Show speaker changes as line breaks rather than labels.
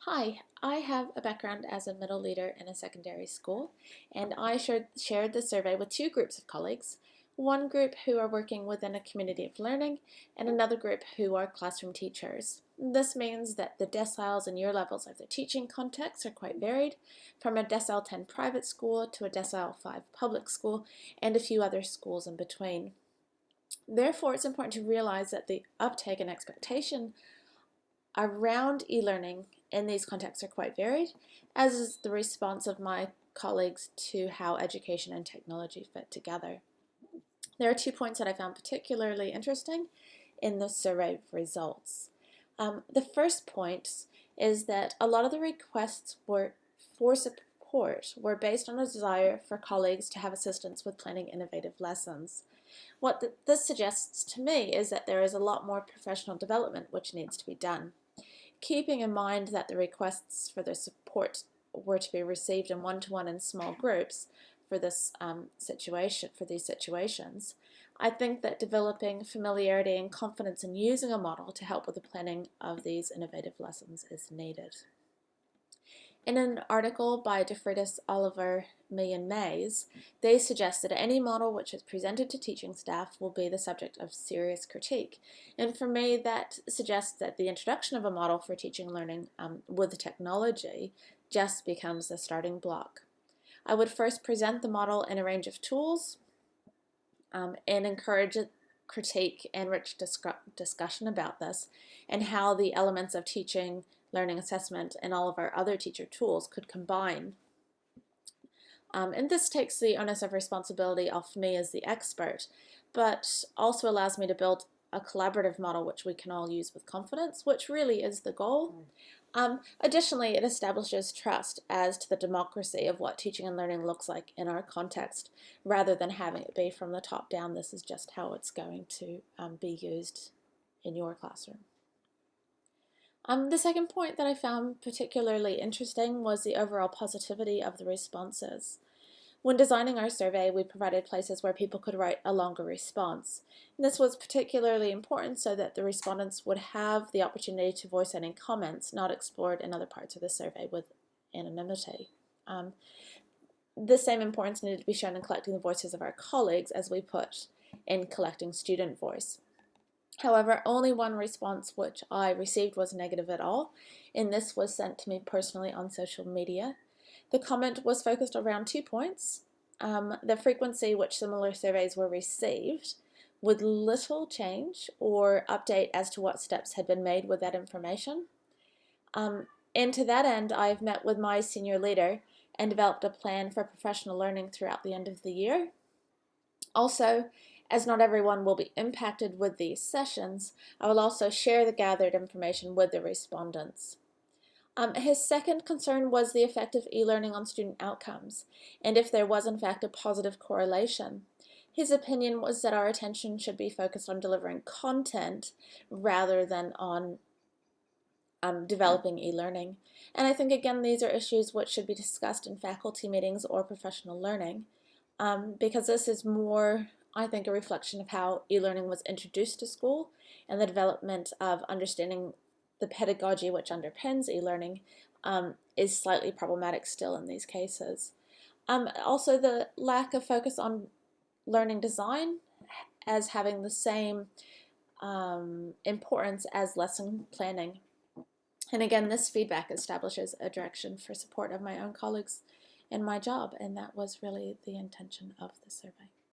Hi, I have a background as a middle leader in a secondary school, and I shared the survey with two groups of colleagues. One group who are working within a community of learning, and another group who are classroom teachers. This means that the deciles and year levels of their teaching contexts are quite varied, from a decile 10 private school to a decile 5 public school, and a few other schools in between. Therefore, it's important to realize that the uptake and expectation around e-learning in these contexts are quite varied, as is the response of my colleagues to how education and technology fit together. There are 2 points that I found particularly interesting in the survey results. The first point is that a lot of the requests for support were based on a desire for colleagues to have assistance with planning innovative lessons. What this suggests to me is that there is a lot more professional development which needs to be done. Keeping in mind that the requests for the support were to be received in one-to-one in small groups for this for these situations, I think that developing familiarity and confidence in using a model to help with the planning of these innovative lessons is needed. In an article by DeFreitas, Oliver, May and Mays, they suggest that any model which is presented to teaching staff will be the subject of serious critique. And for me, that suggests that the introduction of a model for teaching and learning with technology just becomes the starting block. I would first present the model in a range of tools and encourage critique and rich discussion about this and how the elements of teaching, learning assessment, and all of our other teacher tools could combine. And this takes the onus of responsibility off me as the expert, but also allows me to build a collaborative model which we can all use with confidence, which really is the goal. Additionally, it establishes trust as to the democracy of what teaching and learning looks like in our context, rather than having it be from the top down, this is just how it's going to be used in your classroom. The second point that I found particularly interesting was the overall positivity of the responses. When designing our survey, we provided places where people could write a longer response. And this was particularly important so that the respondents would have the opportunity to voice any comments not explored in other parts of the survey with anonymity. The same importance needed to be shown in collecting the voices of our colleagues as we put in collecting student voice. However, only one response which I received was negative at all, and this was sent to me personally on social media. The comment was focused around 2 points: the frequency which similar surveys were received, with little change or update as to what steps had been made with that information. And to that end, I've met with my senior leader and developed a plan for professional learning throughout the end of the year. Also, as not everyone will be impacted with these sessions, I will also share the gathered information with the respondents. His second concern was the effect of e-learning on student outcomes, and if there was in fact a positive correlation. His opinion was that our attention should be focused on delivering content rather than on developing e-learning. And I think, again, these are issues which should be discussed in faculty meetings or professional learning, because this is more, I think, a reflection of how e-learning was introduced to school and the development of understanding the pedagogy which underpins e-learning is slightly problematic still in these cases. Also, the lack of focus on learning design as having the same importance as lesson planning. And again, this feedback establishes a direction for support of my own colleagues in my job, and that was really the intention of the survey.